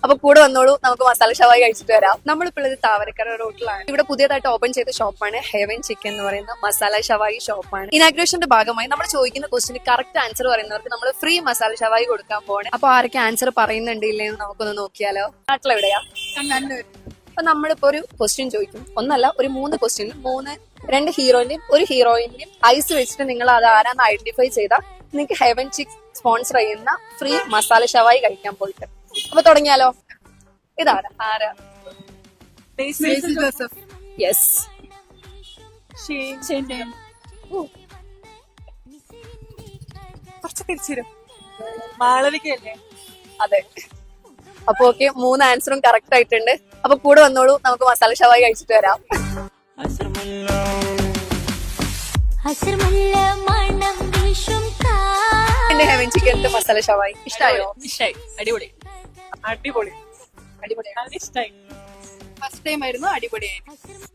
അപ്പൊ കൂടെ വന്നോളൂ, നമുക്ക് മസാല ഷവായി കഴിച്ചിട്ട് വരാം. നമ്മളിപ്പോൾ ഉള്ളത് താവരക്കര റോട്ടിലാണ്. ഇവിടെ പുതിയതായിട്ട് ഓപ്പൺ ചെയ്ത ഷോപ്പാണ് ഹെവൻ ചിക്കൻ എന്ന് പറയുന്ന മസാല ഷവായി ഷോപ്പാണ്. ഇനാഗ്രേഷന്റെ ഭാഗമായി നമ്മൾ ചോദിക്കുന്ന ക്വസ്റ്റിന് കറക്റ്റ് ആൻസർ പറയുന്നവർക്ക് നമ്മൾ ഫ്രീ മസാല ഷവായി കൊടുക്കാൻ പോവാണ്. അപ്പൊ ആരൊക്കെ ആൻസർ പറയുന്നുണ്ടില്ലേ എന്ന് നമുക്കൊന്ന് നോക്കിയാലോ. നാട്ടിലെവിടെയാ? അപ്പൊ നമ്മളിപ്പോ ഒരു ക്വസ്റ്റ്യൻ ചോദിക്കും, ഒന്നല്ല ഒരു 3 ക്വസ്റ്റ്യനിൽ രണ്ട് ഹീറോയിന്റെയും ഒരു ഹീറോയിന്റെയും ഐസ് വെച്ചിട്ട് നിങ്ങൾ അത് ആരാന്ന് ഐഡന്റിഫൈ ചെയ്താൽ നിങ്ങൾക്ക് ഹെവൻ ചിക്ക് സ്പോൺസർ ചെയ്യുന്ന ഫ്രീ മസാല ഷവായി കഴിക്കാൻ പോയിട്ട്. അപ്പൊ തുടങ്ങിയാലോ. ഇതാരാ? ആരാ? ജോസഫ്. യെസ്. കുറച്ച് തിരിച്ചുവരും. മാളവികയല്ലേ? അതെ. അപ്പൊ ഓക്കെ, 3 ആൻസറും കറക്റ്റ് ആയിട്ടുണ്ട്. അപ്പൊ കൂടെ വന്നോളൂ, നമുക്ക് മസാല ഷവായി കഴിച്ചിട്ട് വരാം. എന്റെ ഹെവൻ ചിക്കന്റെ മസാല ഷവായി ഇഷ്ടായോ? ഇഷ്ടായി. അടിപൊളി അടിപൊളി അടിപൊളിയാണ്. ഇഷ്ടായി. ഫസ്റ്റ് ടൈം ആയിരുന്നു, അടിപൊളിയായിരുന്നു.